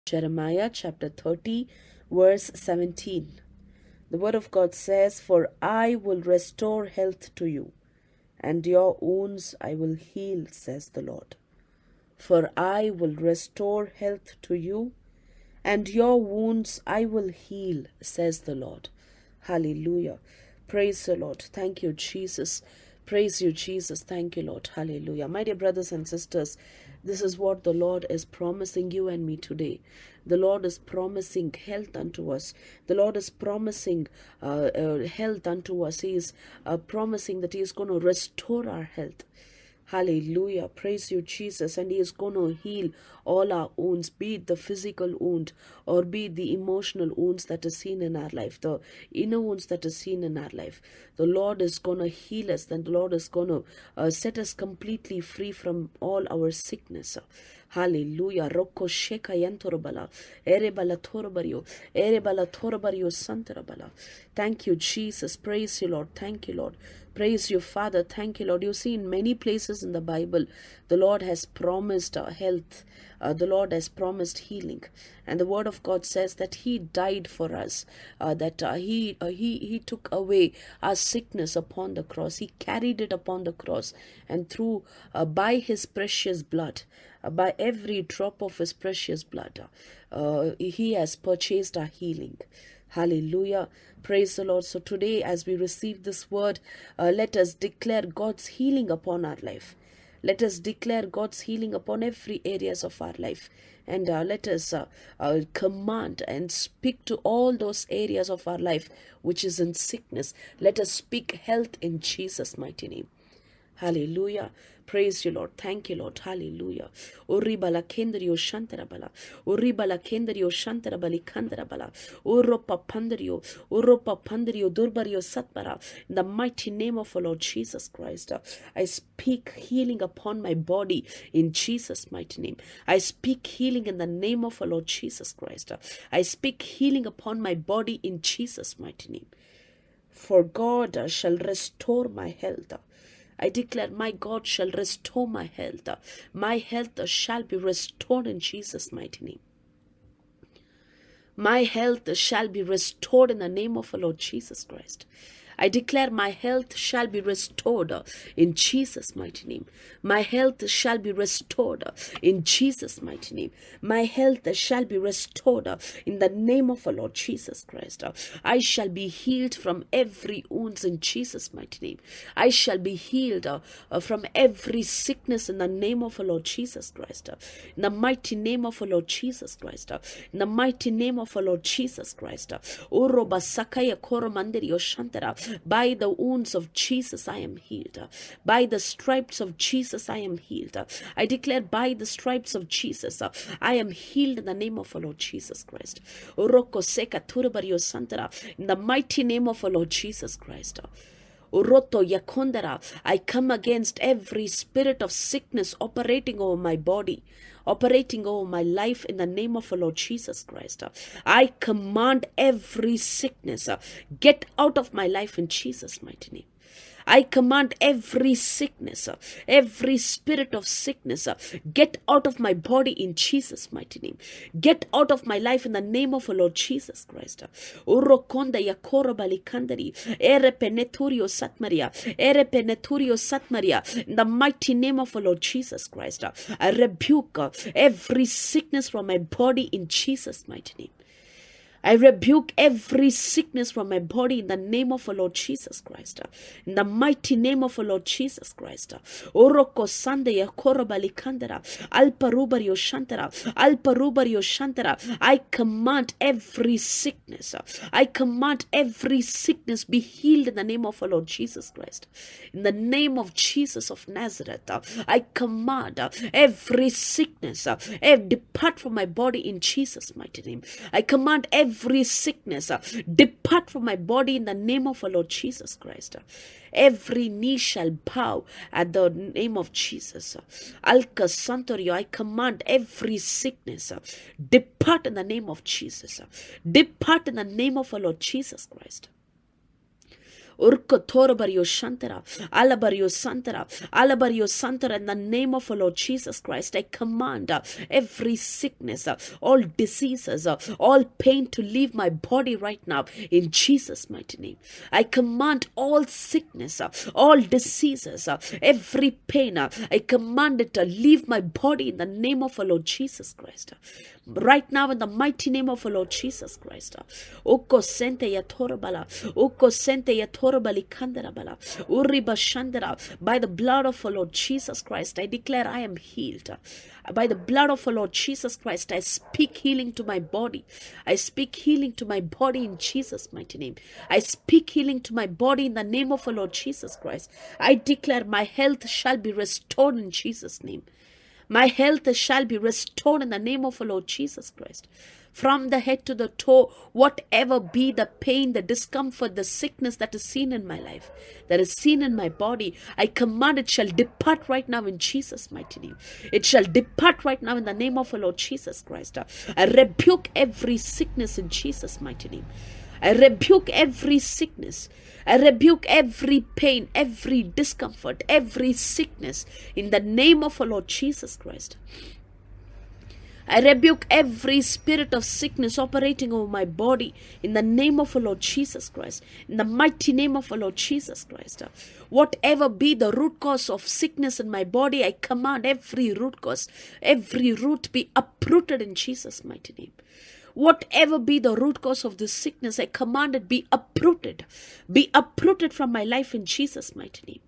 Jeremiah chapter 30, verse 17. The word of God says, "For I will restore health to you, and your wounds I will heal, says the Lord." For I will restore health to you, and your wounds I will heal, says the Lord. Hallelujah. Praise the Lord. Thank you, Jesus. Praise you, Jesus. Thank you, Lord. Hallelujah. My dear brothers and sisters, this is what the Lord is promising you and me today. The Lord is promising health unto us. The Lord is promising health unto us. He is promising that He is going to restore our health. Hallelujah. Praise you, Jesus. And He is going to heal all our wounds, be it the physical wound or be it the emotional wounds that is seen in our life, the inner wounds that is seen in our life. The Lord is going to heal us, and the Lord is going to set us completely free from all our sickness. Hallelujah. Roko sheka yantorobala. Erebala torobario. Erebala torobario santarabala. Thank you, Jesus. Praise you, Lord. Thank you, Lord. Praise you, Father. Thank you, Lord. You see, in many places in the Bible, the Lord has promised health. The Lord has promised healing. And the Word of God says that He died for us, that He took away our sickness upon the cross. He carried it upon the cross. And through, by His precious blood, by every drop of His precious blood, He has purchased our healing. Hallelujah. Praise the Lord. So today, as we receive this word, let us declare God's healing upon our life. Let us declare God's healing upon every areas of our life. And let us command and speak to all those areas of our life which is in sickness. Let us speak health in Jesus' mighty name. Hallelujah. Praise you, Lord. Thank you, Lord. Hallelujah. Uribala kendrio shantarabala. Uribala kendrio shantarabali kandarabala. Uropa pandrio durbario satbara. In the mighty name of our Lord Jesus Christ, I speak healing upon my body in Jesus' mighty name. I speak healing in the name of our Lord Jesus Christ. I speak healing upon my body in Jesus' mighty name. For God shall restore my health. I declare my God shall restore my health. My health shall be restored in Jesus' mighty name. My health shall be restored in the name of our Lord Jesus Christ. I declare my health shall be restored in Jesus' mighty name. My health shall be restored in Jesus' mighty name. My health shall be restored in the name of our Lord Jesus Christ. I shall be healed from every wounds in Jesus' mighty name. I shall be healed from every sickness in the name of our Lord Jesus Christ. In the mighty name of our Lord Jesus Christ. In the mighty name of our Lord Jesus Christ. Uroba sakaya koro mandirio shantara. By the wounds of Jesus I am healed. By the stripes of Jesus I am healed. I declare by the stripes of Jesus I am healed in the name of our Lord Jesus Christ. Uroko seka turabario santara. In the mighty name of our Lord Jesus Christ. Uroto yakondara. I come against every spirit of sickness operating over my body, operating over my life in the name of our Lord Jesus Christ. I command every sickness, get out of my life in Jesus' mighty name. I command every sickness, every spirit of sickness, get out of my body in Jesus' mighty name. Get out of my life in the name of our Lord Jesus Christ. Urokonda yakoro balikandari, ere peneturio satmaria, ere peneturio satmaria. In the mighty name of our Lord Jesus Christ, I rebuke every sickness from my body in Jesus' mighty name. I rebuke every sickness from my body in the name of our Lord Jesus Christ. In the mighty name of our Lord Jesus Christ. Oroko sande ya korobali kandara. Alparubario shantara. Alparubario shantara. I command every sickness. I command every sickness be healed in the name of our Lord Jesus Christ. In the name of Jesus of Nazareth, I command every sickness depart from my body in Jesus' mighty name. I command every sickness depart from my body in the name of our Lord Jesus Christ. Every knee shall bow at the name of Jesus. Alka Santorio, I command every sickness depart in the name of Jesus. Depart in the name of our Lord Jesus Christ. Urko Torobario Shantara, Alabario Santara, Alabario Santara, in the name of our Lord Jesus Christ, I command every sickness, all diseases, all pain to leave my body right now in Jesus' mighty name. I command all sickness, all diseases, every pain, I command it to leave my body in the name of our Lord Jesus Christ. Right now, in the mighty name of our Lord Jesus Christ. Oko sente ya torabala, oko sente ya torabali kandarabala, uriba shandara. By the blood of our Lord Jesus Christ, I declare I am healed. By the blood of our Lord Jesus Christ, I speak healing to my body. I speak healing to my body in Jesus' mighty name. I speak healing to my body in the name of our Lord Jesus Christ. I declare my health shall be restored in Jesus' name. My health shall be restored in the name of our Lord Jesus Christ. From the head to the toe, whatever be the pain, the discomfort, the sickness that is seen in my life, that is seen in my body, I command it shall depart right now in Jesus' mighty name. It shall depart right now in the name of our Lord Jesus Christ. I rebuke every sickness in Jesus' mighty name. I rebuke every sickness. I rebuke every pain, every discomfort, every sickness in the name of our Lord Jesus Christ. I rebuke every spirit of sickness operating over my body in the name of our Lord Jesus Christ. In the mighty name of our Lord Jesus Christ. Whatever be the root cause of sickness in my body, I command every root cause, every root be uprooted in Jesus' mighty name. Whatever be the root cause of this sickness, I command it be uprooted. Be uprooted from my life in Jesus' mighty name.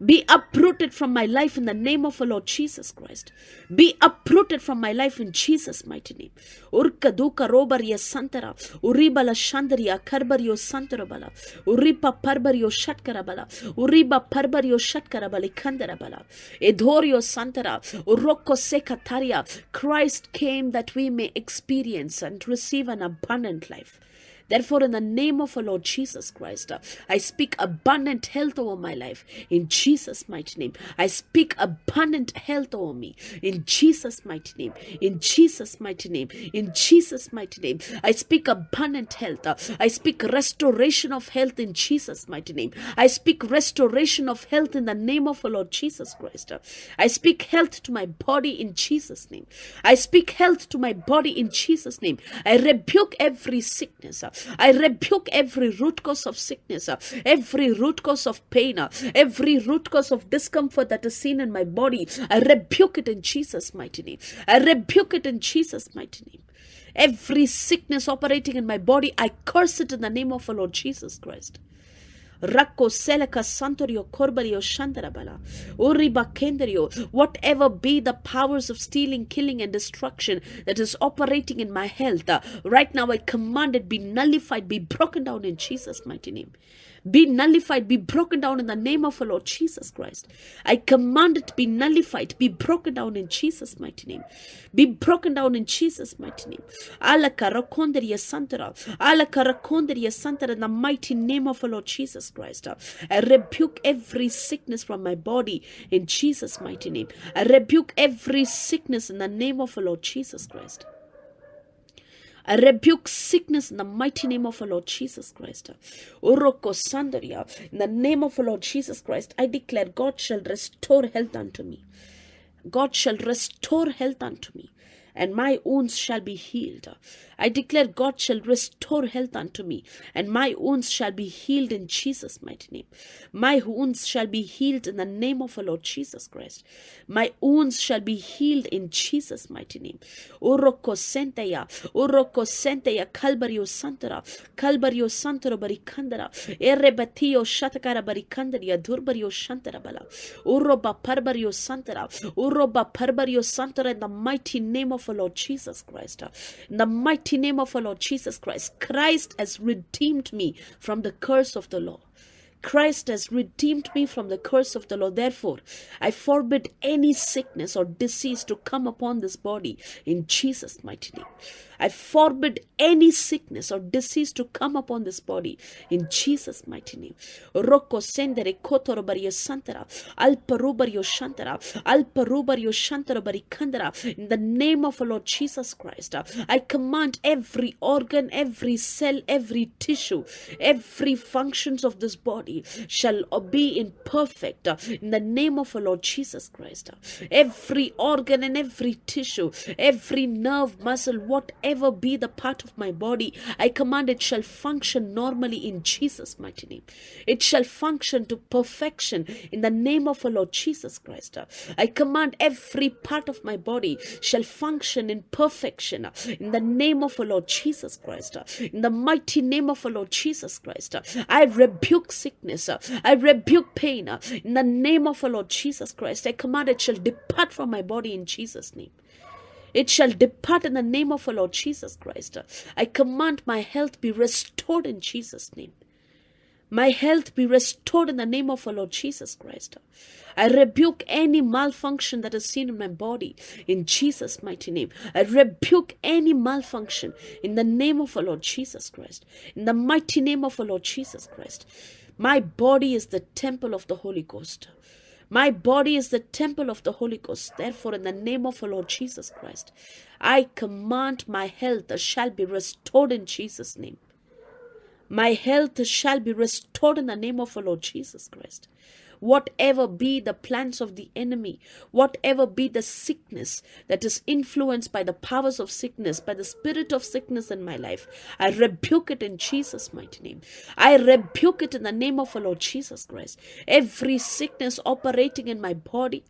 Be uprooted from my life in the name of our Lord Jesus Christ. Be uprooted from my life in Jesus' mighty name. Urka duka robaria santara, uribala shandaria karbario santarabala, uripa parbario shatkarabala, uriba parbario shatkarabali kandarabala, edorio santara, uroko sekataria. Christ came that we may experience and receive an abundant life. Therefore, in the name of our Lord Jesus Christ, I speak abundant health over my life. In Jesus' mighty name. I speak abundant health over me. In Jesus' mighty name. In Jesus' mighty name. In Jesus' mighty name. I speak abundant health. I speak restoration of health in Jesus' mighty name. I speak restoration of health in the name of our Lord Jesus Christ. I speak health to my body in Jesus' name. I speak health to my body in Jesus' name. I rebuke every sickness. I rebuke every root cause of sickness, every root cause of pain, every root cause of discomfort that is seen in my body. I rebuke it in Jesus' mighty name. I rebuke it in Jesus' mighty name. Every sickness operating in my body, I curse it in the name of our Lord Jesus Christ. Rakko seleka santorio korbario shandarabala. Uriba kenderio. Whatever be the powers of stealing, killing, and destruction that is operating in my health, right now I command it be nullified, be broken down in Jesus' mighty name. Be nullified, be broken down in the name of our Lord Jesus Christ. I command it be nullified, be broken down in Jesus' mighty name. Be broken down in Jesus' mighty name. Ala karakonderia santara, ala karakonderia santara, in the mighty name of our Lord Jesus Christ. I rebuke every sickness from my body in Jesus' mighty name. I rebuke every sickness in the name of our Lord Jesus Christ. I rebuke sickness in the mighty name of our Lord Jesus Christ. Uroko sandaria. In the name of our Lord Jesus Christ, I declare God shall restore health unto me. God shall restore health unto me, and my wounds shall be healed. I declare God shall restore health unto me, and my wounds shall be healed in Jesus' mighty name. My wounds shall be healed in the name of our Lord Jesus Christ. My wounds shall be healed in Jesus' mighty name. Uroko senteya, kalbario santara barikandara, erebatio shatakara barikandaria, durbario shantara bala, uroba parbario santara, in the mighty name of our Lord Jesus Christ. In the mighty name of our Lord Jesus Christ. Christ has redeemed me from the curse of the law. Christ has redeemed me from the curse of the law. Therefore, I forbid any sickness or disease to come upon this body in Jesus' mighty name. I forbid any sickness or disease to come upon this body in Jesus' mighty name. Roko sendere kotoro bario santara, alparubario shantara, alparubario shantara barikandara. In the name of our Lord Jesus Christ, I command every organ, every cell, every tissue, every functions of this body shall be in perfect in the name of our Lord Jesus Christ. Every organ and every tissue, every nerve, muscle, whatever be the part of my body, I command it shall function normally in Jesus' mighty name. It shall function to perfection in the name of our Lord Jesus Christ. I command every part of my body shall function in perfection in the name of our Lord Jesus Christ. In the mighty name of our Lord Jesus Christ, I rebuke sickness, I rebuke pain in the name of our Lord Jesus Christ. I command it shall depart from my body in Jesus' name. It shall depart in the name of our Lord Jesus Christ. I command my health be restored in Jesus' name. My health be restored in the name of our Lord Jesus Christ. I rebuke any malfunction that is seen in my body in Jesus' mighty name. I rebuke any malfunction in the name of our Lord Jesus Christ. In the mighty name of our Lord Jesus Christ. My body is the temple of the Holy Ghost. My body is the temple of the Holy Ghost. Therefore, in the name of our Lord Jesus Christ, I command my health shall be restored in Jesus' name. My health shall be restored in the name of our Lord Jesus Christ. Whatever be the plans of the enemy, whatever be the sickness that is influenced by the powers of sickness, by the spirit of sickness in my life, I rebuke it in Jesus' mighty name. I rebuke it in the name of our Lord Jesus Christ. Every sickness operating in my body,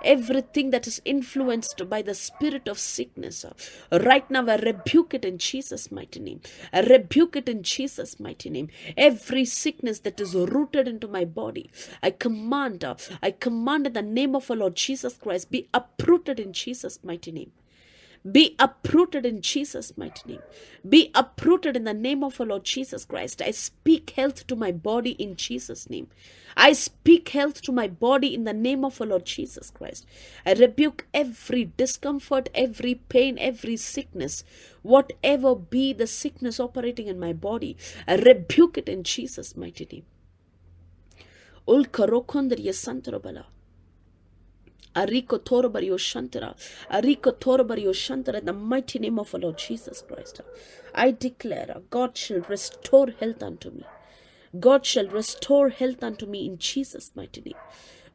everything that is influenced by the spirit of sickness, right now I rebuke it in Jesus' mighty name. I rebuke it in Jesus' mighty name. Every sickness that is rooted into my body, I command in the name of our Lord Jesus Christ, be uprooted in Jesus' mighty name. Be uprooted in Jesus' mighty name. Be uprooted in the name of our Lord Jesus Christ. I speak health to my body in Jesus' name. I speak health to my body in the name of our Lord Jesus Christ. I rebuke every discomfort, every pain, every sickness, whatever be the sickness operating in my body. I rebuke it in Jesus' mighty name. Ulkarokondriya santarabala. Ariko Torabario Shantara, Ariko Torabario Shantara, in the mighty name of our Lord Jesus Christ. I declare, God shall restore health unto me. God shall restore health unto me in Jesus' mighty name.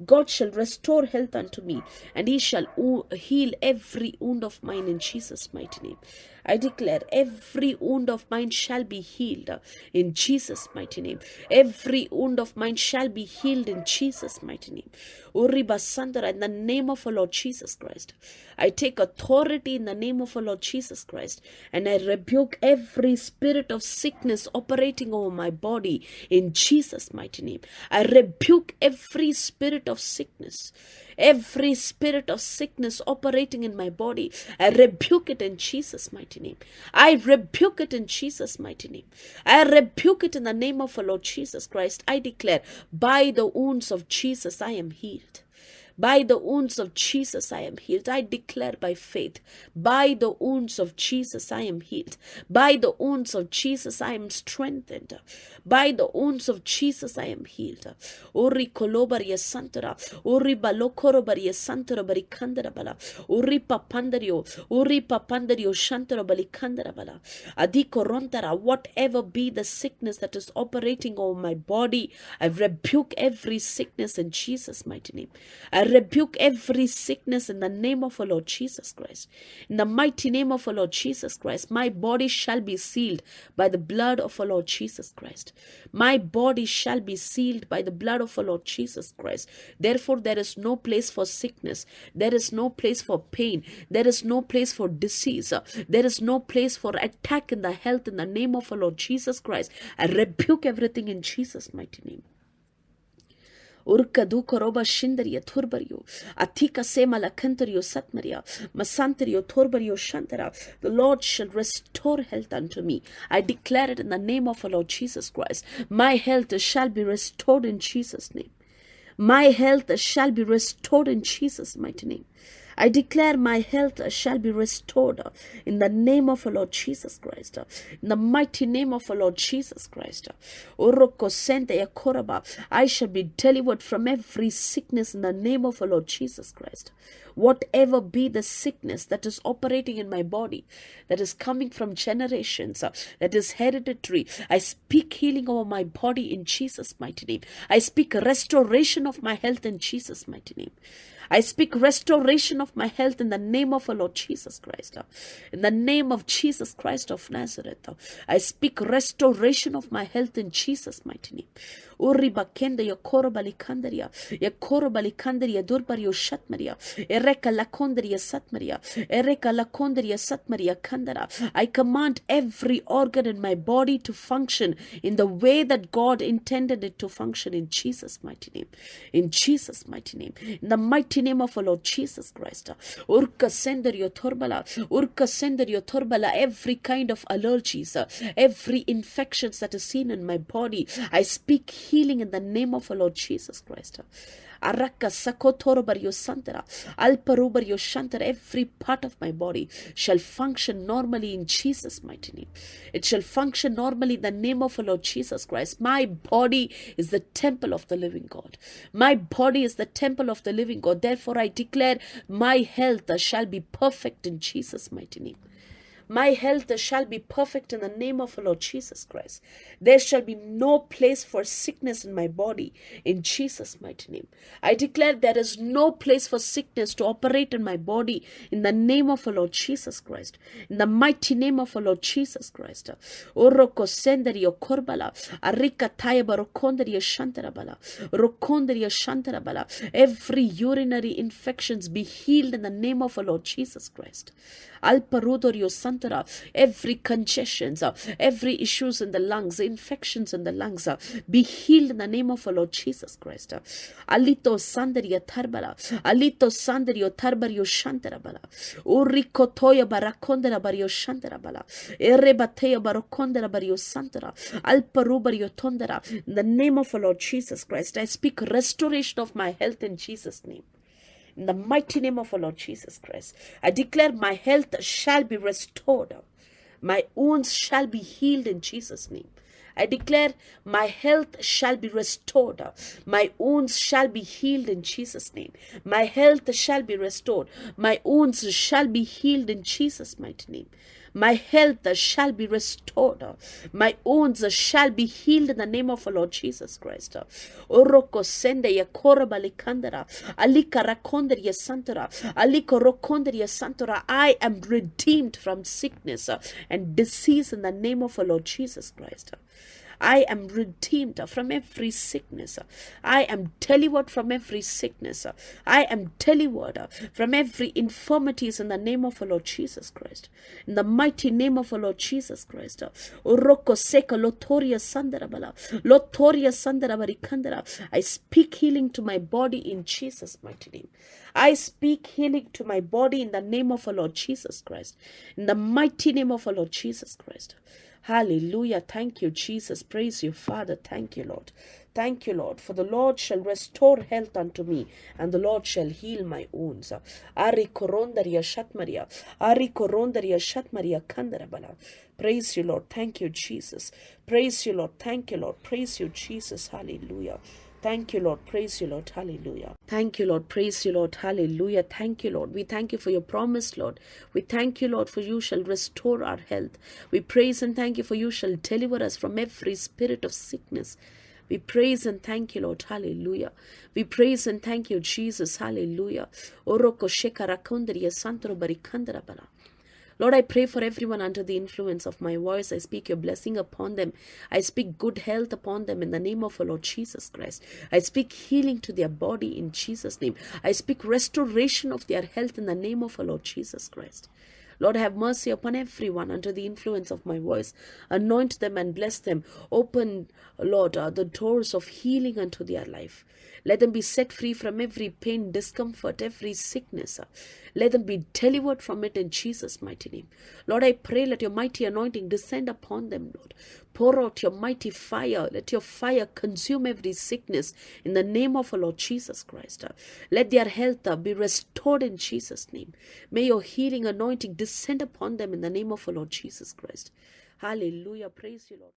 God shall restore health unto me, and he shall heal every wound of mine in Jesus' mighty name. I declare every wound of mine shall be healed in Jesus' mighty name. Every wound of mine shall be healed in Jesus' mighty name. Uriba Sandara, in the name of our Lord Jesus Christ. I take authority in the name of our Lord Jesus Christ, and I rebuke every spirit of sickness operating over my body in Jesus' mighty name. I rebuke every spirit of sickness. Every spirit of sickness operating in my body, I rebuke it in Jesus' mighty name. I rebuke it in Jesus' mighty name. I rebuke it in the name of our Lord Jesus Christ. I declare, by the wounds of Jesus I am healed. By the wounds of Jesus I am healed. I declare by faith, by the wounds of Jesus I am healed. By the wounds of Jesus I am strengthened. By the wounds of Jesus I am healed. Uri kolobaria santara, uri balokorobaria santara barikandara bala, uri papandario shantara balikandara bala. Adiko rontara, whatever be the sickness that is operating over my body, I rebuke every sickness in Jesus' mighty name. I rebuke every sickness in the name of our Lord Jesus Christ. In the mighty name of our Lord Jesus Christ, my body shall be sealed by the blood of our Lord Jesus Christ. My body shall be sealed by the blood of our Lord Jesus Christ. Therefore, there is no place for sickness. There is no place for pain. There is no place for disease. There is no place for attack in the health in the name of our Lord Jesus Christ. I rebuke everything in Jesus' mighty name. Urka dukoroba shindaria turbario. Atika sema lakantario satmaria. Masantario turbario shantara. The Lord shall restore health unto me. I declare it in the name of our Lord Jesus Christ. My health shall be restored in Jesus' name. My health shall be restored in Jesus' mighty name. I declare my health shall be restored in the name of our Lord Jesus Christ. In the mighty name of our Lord Jesus Christ. I shall be delivered from every sickness in the name of our Lord Jesus Christ. Whatever be the sickness that is operating in my body, that is coming from generations, that is hereditary, I speak healing over my body in Jesus' mighty name. I speak restoration of my health in Jesus' mighty name. I speak restoration of my health in the name of our Lord Jesus Christ. In the name of Jesus Christ of Nazareth, I speak restoration of my health in Jesus' mighty name. Uriba kenda ya korobali kandaria durbario shatmaria ereka la kondaria satmaria ereka la kondaria satmaria kandara. I command every organ in my body to function in the way that God intended it to function in Jesus' mighty name. In Jesus' mighty name. In the mighty name of our Lord Jesus Christ. Urka sendario torbala, every kind of allergies, every infections that is seen in my body, I speak healing in the name of our Lord Jesus Christ. Araka sakotorobario santara, alparubario shantara, every part of my body shall function normally in Jesus' mighty name. It shall function normally in the name of our Lord Jesus Christ. My body is the temple of the living God. My body is the temple of the living God. Therefore, I declare my health shall be perfect in Jesus' mighty name. My health shall be perfect in the name of our Lord Jesus Christ. There shall be no place for sickness in my body in Jesus' mighty name. I declare there is no place for sickness to operate in my body in the name of our Lord Jesus Christ. In the mighty name of our Lord Jesus Christ. Oroko sendario korbala, arika tayaba rokondaria shantarabala, rokondaria shantarabala. Every urinary infections be healed in the name of our Lord Jesus Christ. Alparudorio santara, every congestions, every issues in the lungs, infections in the lungs, be healed in the name of our Lord Jesus Christ. Alito sandaria tarbala, alito sandario tarbario shantarabala, urikotoya barakondara bario shantarabala, erebateya barokondara bario santara, alparubario tondara. In the name of our Lord Jesus Christ, I speak restoration of my health in Jesus' name. In the mighty name of our Lord Jesus Christ, I declare my health shall be restored. My wounds shall be healed in Jesus' name. I declare my health shall be restored. My wounds shall be healed in Jesus' name. My health shall be restored. My wounds shall be healed in Jesus' mighty name. My health shall be restored. My wounds shall be healed in the name of our Lord Jesus Christ. Oroko sende ya korabali kandara, alika rakondaria santara, aliko rokondaria santara. I am redeemed from sickness and disease in the name of our Lord Jesus Christ. I am redeemed from every sickness. I am delivered from every sickness. I am delivered from every infirmities in the name of our Lord Jesus Christ. In the mighty name of our Lord Jesus Christ. Uroko seka lotoria sandarabala. Lotoria sandarabari kandara. I speak healing to my body in Jesus' mighty name. I speak healing to my body in the name of our Lord Jesus Christ. In the mighty name of our Lord Jesus Christ. Hallelujah. Thank you, Jesus. Praise you, Father. Thank you, Lord. Thank you, Lord. For the Lord shall restore health unto me, and the Lord shall heal my wounds. Ari korondaria shatmaria. Ari korondaria shatmaria kandarabala. Praise you, Lord. Thank you, Jesus. Praise you, Lord. Thank you, Lord. Praise you, Jesus. Hallelujah. Thank you, Lord. Praise you, Lord. Hallelujah. Thank you, Lord. Praise you, Lord. Hallelujah. Thank you, Lord. We thank you for your promise, Lord. We thank you, Lord, for you shall restore our health. We praise and thank you for you shall deliver us from every spirit of sickness. We praise and thank you, Lord. Hallelujah. We praise and thank you, Jesus. Hallelujah. Oroko shekarakondaria santro barikandarabala. Lord, I pray for everyone under the influence of my voice. I speak your blessing upon them. I speak good health upon them in the name of our Lord Jesus Christ. I speak healing to their body in Jesus' name. I speak restoration of their health in the name of our Lord Jesus Christ. Lord, have mercy upon everyone under the influence of my voice. Anoint them and bless them. Open, Lord, the doors of healing unto their life. Let them be set free from every pain, discomfort, every sickness. Let them be delivered from it in Jesus' mighty name. Lord, I pray, let your mighty anointing descend upon them, Lord. Pour out your mighty fire. Let your fire consume every sickness in the name of our Lord Jesus Christ. Let their health be restored in Jesus' name. May your healing anointing descend upon them in the name of our Lord Jesus Christ. Hallelujah. Praise you, Lord.